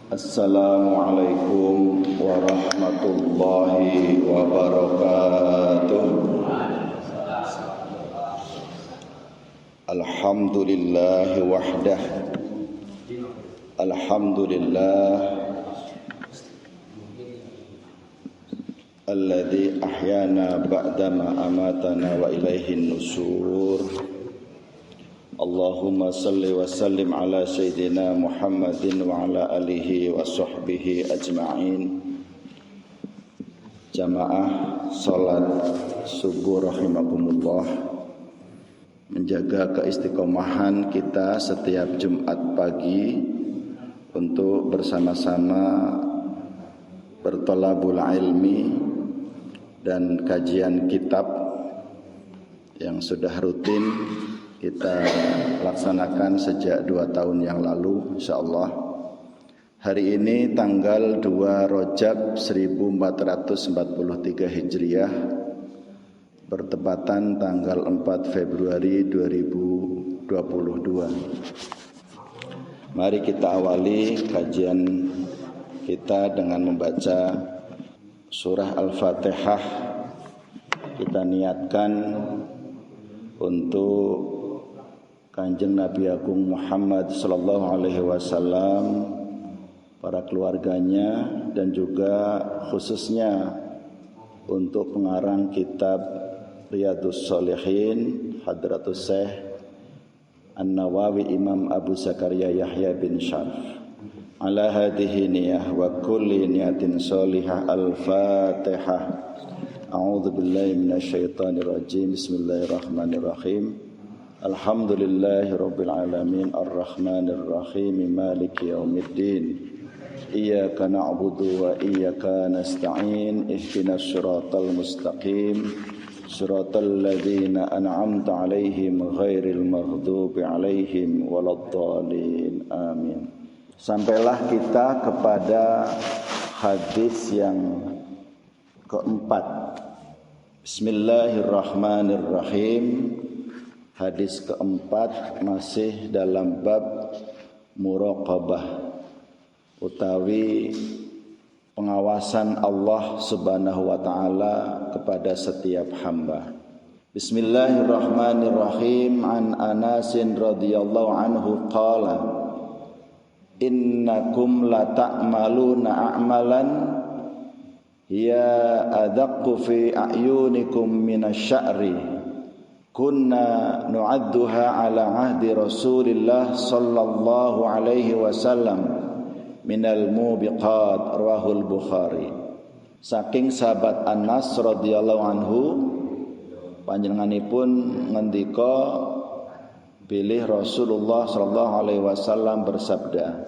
Assalamualaikum warahmatullahi wabarakatuh. Alhamdulillahi wahdah. Alhamdulillah alladzi ahyana ba'dama amatana wa ilaihin nusur. Allahumma salli wa sallim ala sayyidina Muhammadin wa ala alihi wa sahbihi ajma'in. Jamaah salat subuh rahimakumullah, menjaga keistiqomahan kita setiap Jumat pagi untuk bersama-sama bertolabul ilmi dan kajian kitab yang sudah rutin kita laksanakan sejak 2 tahun yang lalu insyaallah. Hari ini tanggal 2 Rajab 1443 Hijriah, bertepatan tanggal 4 Februari 2022. Mari kita awali kajian kita dengan membaca surah Al-Fatihah. Kita niatkan untuk Kanjeng Nabi Agung Muhammad sallallahu alaihi wasallam, para keluarganya, dan juga khususnya untuk pengarang kitab Riyadhus Shalihin Hadratus Syekh An-Nawawi Imam Abu Zakaria Yahya bin Syarf. Ala hadhihi niyah wa kulli niyatin sholihah. Al-Fatihah. A'udzu billahi minasyaitonir rajim. Bismillahirrahmanirrahim. Alhamdulillahi rabbil alamin arrahmanir rahim maliki yaumiddin. Iyyaka na'budu wa iyyaka nasta'in. Ihdinas siratal mustaqim. Siratal ladzina an'amta 'alaihim ghairil maghdubi 'alaihim waladdallin. Amin. Sampailah kita kepada hadis yang keempat. Bismillahirrahmanirrahim. Hadis keempat masih dalam bab muraqabah, utawi pengawasan Allah Subhanahu wa taala kepada setiap hamba. Bismillahirrahmanirrahim. An Anasin radhiyallahu anhu qala, innakum la ta'maluna a'malan ya adaqqu fi a'yunikum minasy-sya'ri kunna nu'adduha ala ahdi Rasulillah sallallahu alaihi wasallam minal mubiqat, rawahul Bukhari. Saking sahabat Anas radhiyallahu anhu, panjenenganipun ngendika bilih Rasulullah sallallahu alaihi wasallam bersabda,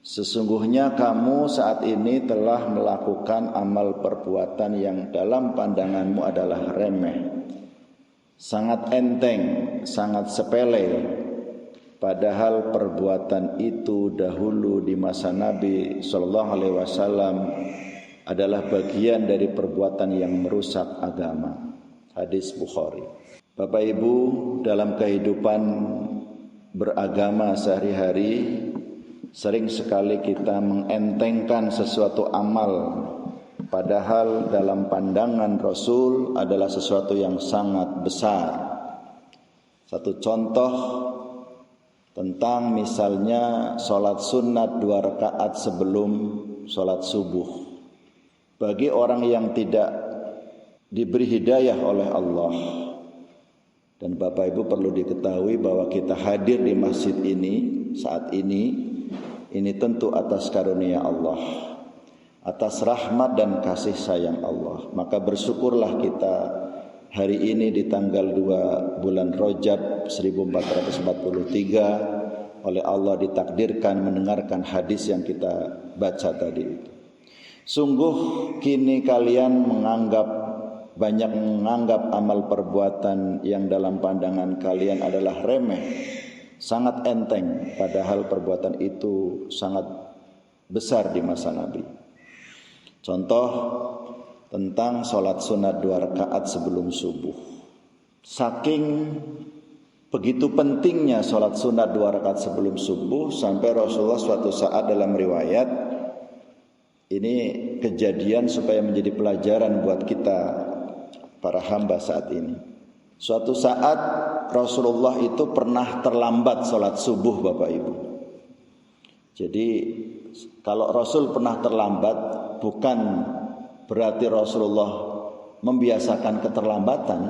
sesungguhnya kamu saat ini telah melakukan amal perbuatan yang dalam pandanganmu adalah remeh, sangat enteng, sangat sepele, padahal perbuatan itu dahulu di masa Nabi sallallahu alaihi wasallam adalah bagian dari perbuatan yang merusak agama. Hadis Bukhari. Bapak Ibu, dalam kehidupan beragama sehari-hari sering sekali kita mengentengkan sesuatu amal, padahal dalam pandangan Rasul adalah sesuatu yang sangat besar. Satu contoh tentang misalnya sholat sunat 2 rakaat sebelum sholat subuh. Bagi orang yang tidak diberi hidayah oleh Allah, dan Bapak Ibu perlu diketahui bahwa kita hadir di masjid ini saat ini tentu atas karunia Allah, atas rahmat dan kasih sayang Allah. Maka bersyukurlah kita hari ini di tanggal 2 bulan Rajab 1443 oleh Allah ditakdirkan mendengarkan hadis yang kita baca tadi. Sungguh kini kalian banyak menganggap amal perbuatan yang dalam pandangan kalian adalah remeh, sangat enteng, padahal perbuatan itu sangat besar di masa Nabi. Contoh tentang sholat sunat 2 rakaat sebelum subuh. Saking begitu pentingnya sholat sunat 2 rakaat sebelum subuh, sampai Rasulullah suatu saat dalam riwayat, ini kejadian supaya menjadi pelajaran buat kita para hamba saat ini. Suatu saat Rasulullah itu pernah terlambat sholat subuh, Bapak Ibu. Jadi kalau Rasul pernah terlambat, bukan berarti Rasulullah membiasakan keterlambatan,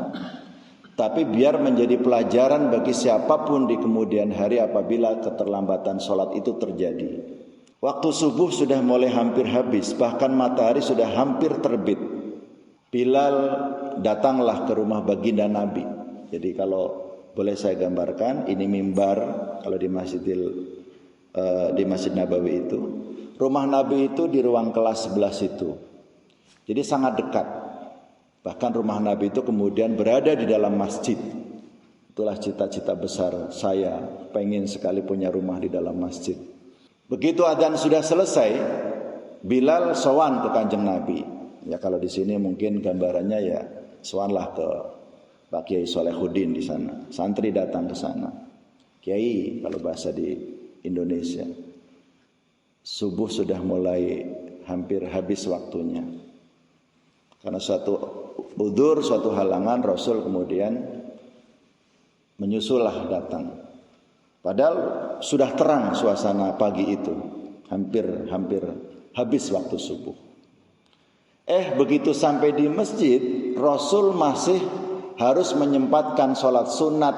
tapi biar menjadi pelajaran bagi siapapun di kemudian hari apabila keterlambatan sholat itu terjadi. Waktu subuh sudah mulai hampir habis, bahkan matahari sudah hampir terbit. Bilal datanglah ke rumah baginda Nabi. Jadi kalau boleh saya gambarkan, ini mimbar kalau di Masjid Nabawi itu. Rumah Nabi itu di ruang kelas sebelah situ. Jadi sangat dekat. Bahkan rumah Nabi itu kemudian berada di dalam masjid. Itulah cita-cita besar saya, pengen sekali punya rumah di dalam masjid. Begitu adzan sudah selesai, Bilal sowan ke Kanjeng Nabi. Ya kalau di sini mungkin gambarannya ya sowanlah ke Pak Kiai Solehuddin di sana. Santri datang ke sana. Kiai kalau bahasa di Indonesia. Subuh sudah mulai hampir habis waktunya. Karena suatu udzur, suatu halangan, Rasul kemudian menyusullah datang. Padahal sudah terang suasana pagi itu, hampir habis waktu subuh. Begitu sampai di masjid, Rasul masih harus menyempatkan sholat sunat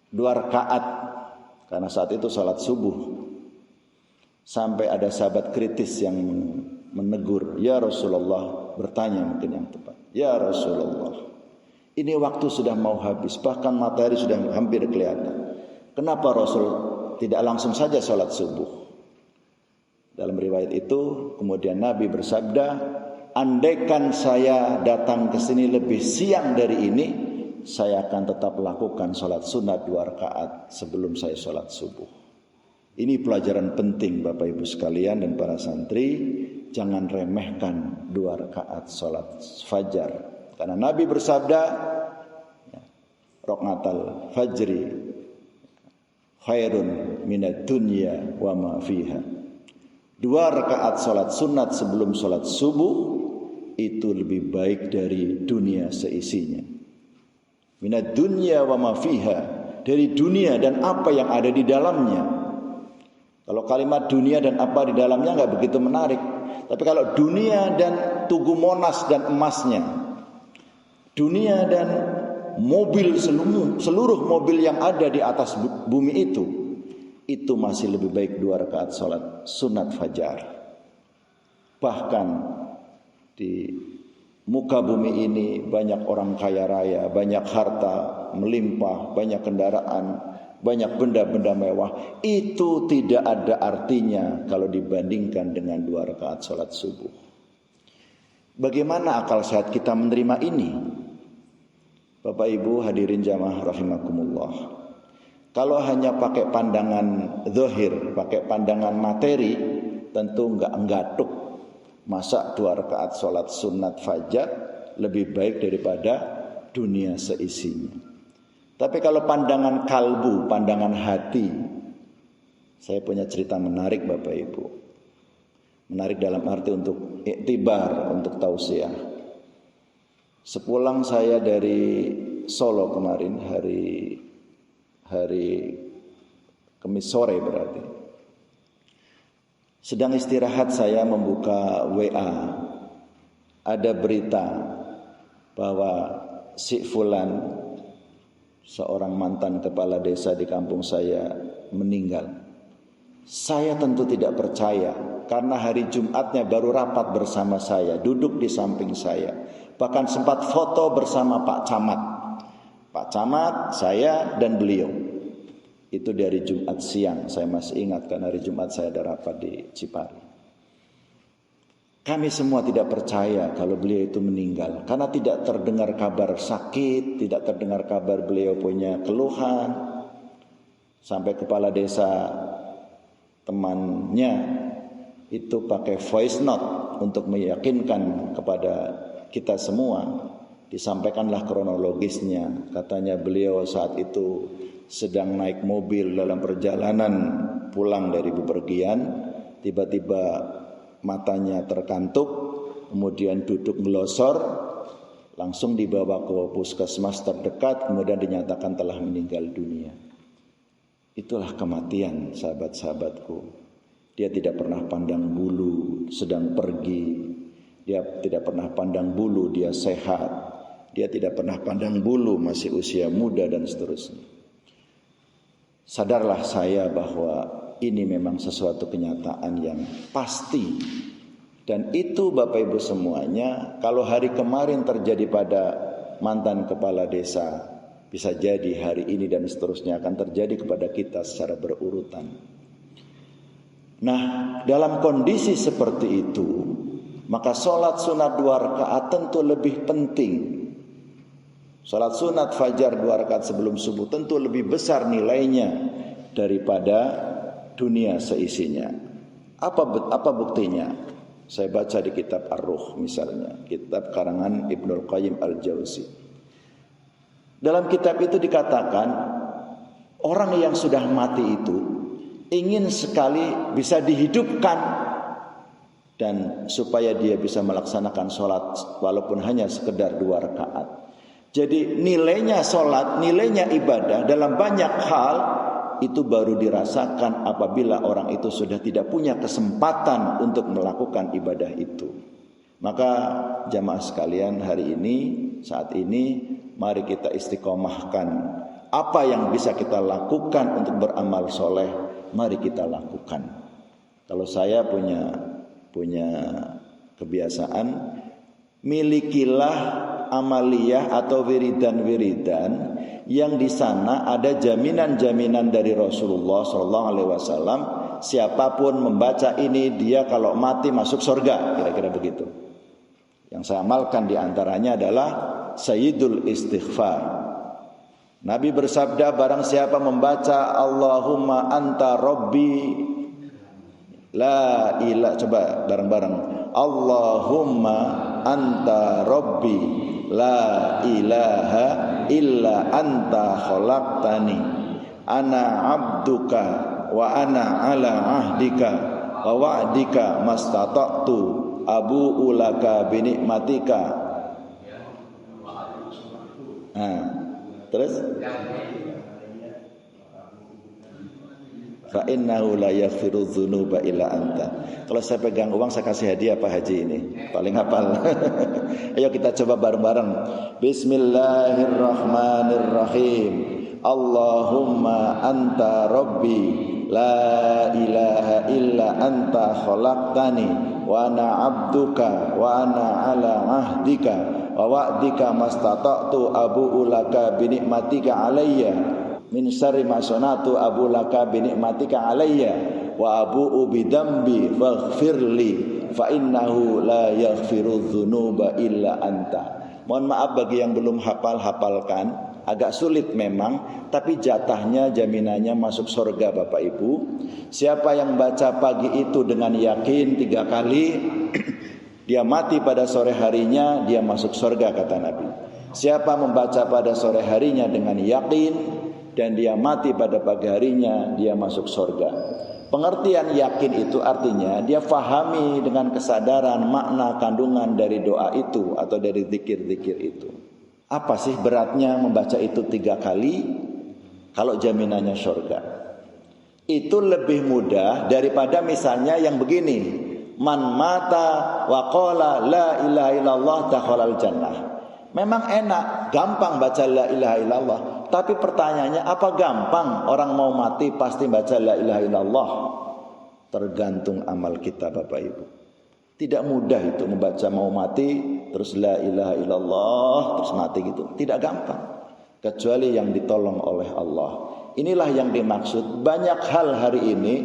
2 rakaat, karena saat itu sholat subuh. Sampai ada sahabat kritis yang menegur, ya Rasulullah, bertanya mungkin yang tepat, ya Rasulullah, ini waktu sudah mau habis, bahkan matahari sudah hampir kelihatan. Kenapa Rasul tidak langsung saja sholat subuh? Dalam riwayat itu kemudian Nabi bersabda, andaikan saya datang ke sini lebih siang dari ini, saya akan tetap lakukan sholat sunat 2 rakaat sebelum saya sholat subuh. Ini pelajaran penting Bapak Ibu sekalian dan para santri, jangan remehkan 2 rakaat sholat fajar. Karena Nabi bersabda, raqatal fajri khairun minad dunya wa ma fiha. 2 rakaat salat sunat sebelum salat subuh itu lebih baik dari dunia seisinya. Minad dunya wa ma fiha, dari dunia dan apa yang ada di dalamnya. Kalau kalimat dunia dan apa di dalamnya enggak begitu menarik. Tapi kalau dunia dan Tugu Monas dan emasnya, dunia dan mobil seluruh mobil yang ada di atas bumi itu masih lebih baik 2 rakaat salat sunat fajar. Bahkan di muka bumi ini banyak orang kaya raya, banyak harta melimpah, banyak kendaraan, banyak benda-benda mewah. Itu tidak ada artinya kalau dibandingkan dengan 2 rakaat salat subuh. Bagaimana akal sehat kita menerima ini? Bapak Ibu hadirin jamaah rahimakumullah. Kalau hanya pakai pandangan zahir, pakai pandangan materi, tentu enggak enggatuk. Masa 2 rakaat salat sunat fajar lebih baik daripada dunia seisinya. Tapi kalau pandangan kalbu, pandangan hati, saya punya cerita menarik Bapak Ibu. Menarik dalam arti untuk iktibar, untuk tausiah. Sepulang saya dari Solo kemarin, hari Kamis sore berarti, sedang istirahat saya membuka WA, ada berita bahwa si fulan, seorang mantan kepala desa di kampung saya, meninggal. Saya tentu tidak percaya, karena hari Jumatnya baru rapat bersama saya, duduk di samping saya, bahkan sempat foto bersama Pak Camat. Pak Camat, saya dan beliau. Itu dari Jumat siang, saya masih ingat karena hari Jumat saya ada rapat di Cipari. Kami semua tidak percaya kalau beliau itu meninggal, karena tidak terdengar kabar sakit, tidak terdengar kabar beliau punya keluhan. Sampai kepala desa temannya itu pakai voice note untuk meyakinkan kepada kita semua. Disampaikanlah kronologisnya. Katanya beliau saat itu sedang naik mobil dalam perjalanan pulang dari bepergian, tiba-tiba matanya terkantuk, kemudian duduk ngelosor, langsung dibawa ke puskesmas terdekat, kemudian dinyatakan telah meninggal dunia. Itulah kematian, sahabat-sahabatku. Dia tidak pernah pandang bulu sedang pergi, dia tidak pernah pandang bulu dia sehat, dia tidak pernah pandang bulu masih usia muda dan seterusnya. Sadarlah saya bahwa ini memang sesuatu kenyataan yang pasti. Dan itu Bapak Ibu semuanya, kalau hari kemarin terjadi pada mantan kepala desa, bisa jadi hari ini dan seterusnya akan terjadi kepada kita secara berurutan. Nah, dalam kondisi seperti itu, maka sholat sunat 2 rakaat tentu lebih penting. Sholat sunat fajar 2 rakaat sebelum subuh tentu lebih besar nilainya daripada dunia seisinya. Apa buktinya? Saya baca di kitab Ar-Ruh misalnya, kitab karangan Ibnul Qayyim Al-Jauzi. Dalam kitab itu dikatakan, orang yang sudah mati itu ingin sekali bisa dihidupkan, dan supaya dia bisa melaksanakan sholat walaupun hanya sekedar 2 rakaat. Jadi nilainya sholat, nilainya ibadah dalam banyak hal itu baru dirasakan apabila orang itu sudah tidak punya kesempatan untuk melakukan ibadah itu. Maka jamaah sekalian, hari ini, saat ini, mari kita istiqomahkan apa yang bisa kita lakukan untuk beramal soleh, mari kita lakukan. Kalau saya punya kebiasaan, milikilah amaliyah atau wiridan-wiridan yang di sana ada jaminan-jaminan dari Rasulullah SAW. Siapapun membaca ini, dia kalau mati masuk surga, kira-kira begitu. Yang saya amalkan diantaranya adalah Sayyidul Istighfar. Nabi bersabda, barang siapa membaca Allahumma anta Rabbi la ilaha, coba bareng-bareng, Allahumma anta Rabbi la ilaha illa anta khalaqtani ana abduka wa ana ala ahdika wa wa'dika mastata'tu abu'u laka binikmatika. Terus fa innahu la yaghfiru dzunuba illa anta. Kalau saya pegang uang saya kasih hadiah Pak Haji ini, paling hafal. Ayo kita coba bareng-bareng. Bismillahirrahmanirrahim. Allahumma anta rabbi la ilaha illa anta khalaqtani wa ana abduka wa ana ala ahdika wa wa'dika mastata'tu abu'u laka binikmatika alayya min syarri ma sanatu abu laka bi nikmatika alayya wa abu'u bi dambi faghfirli fa innahu la yaghfiru dzunuba illa anta. Mohon maaf bagi yang belum hafalkan, agak sulit memang, tapi jatahnya jaminannya masuk surga Bapak Ibu. Siapa yang baca pagi itu dengan yakin 3 kali, dia mati pada sore harinya, dia masuk surga kata Nabi. Siapa membaca pada sore harinya dengan yakin dan dia mati pada pagi harinya, dia masuk surga. Pengertian yakin itu artinya dia fahami dengan kesadaran makna kandungan dari doa itu atau dari zikir-zikir itu. Apa sih beratnya membaca itu 3 kali kalau jaminannya surga? Itu lebih mudah daripada misalnya yang begini, man mata wa qala la ilaha illallah dakhalal jannah. Memang enak, gampang baca la ilaha illallah. Tapi pertanyaannya, apa gampang orang mau mati pasti baca la ilaha illallah? Tergantung amal kita Bapak Ibu. Tidak mudah itu membaca mau mati terus la ilaha illallah terus mati gitu. Tidak gampang. Kecuali yang ditolong oleh Allah. Inilah yang dimaksud. Banyak hal hari ini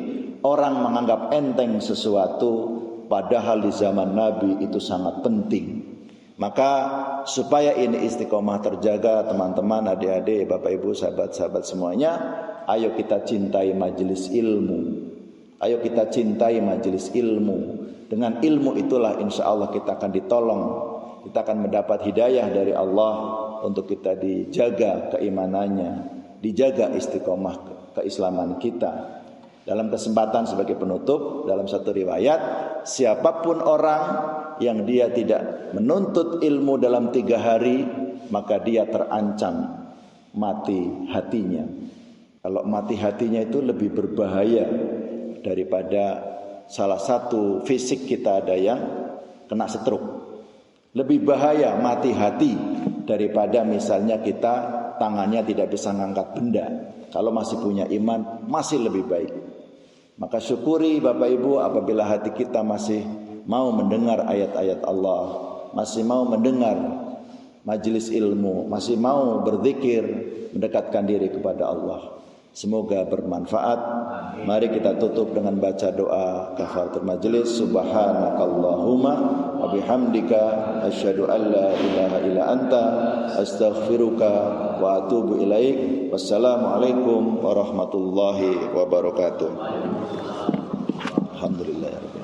orang menganggap enteng sesuatu, padahal di zaman Nabi itu sangat penting. Maka supaya ini istiqomah terjaga, teman-teman, adik-adik, Bapak Ibu, sahabat-sahabat semuanya, ayo kita cintai majelis ilmu. Ayo kita cintai majelis ilmu. Dengan ilmu itulah insya Allah kita akan ditolong kita akan mendapat hidayah dari Allah untuk kita dijaga keimanannya, dijaga istiqomah keislaman kita. Dalam kesempatan sebagai penutup, dalam satu riwayat, siapapun orang yang dia tidak menuntut ilmu dalam 3 hari, maka dia terancam mati hatinya. Kalau mati hatinya itu lebih berbahaya daripada salah satu fisik kita ada yang kena stroke. Lebih bahaya mati hati daripada misalnya kita tangannya tidak bisa ngangkat benda. Kalau masih punya iman, masih lebih baik. Maka syukuri Bapak Ibu apabila hati kita masih mau mendengar ayat-ayat Allah, masih mau mendengar majelis ilmu, masih mau berzikir, mendekatkan diri kepada Allah. Semoga bermanfaat. Mari kita tutup dengan baca doa kafaratul majelis. Subhanakallahumma wa bihamdika asyhadu an la ilaha illa anta astaghfiruka wa atubu ilaik. Wassalamualaikum warahmatullahi wabarakatuh. Alhamdulillah.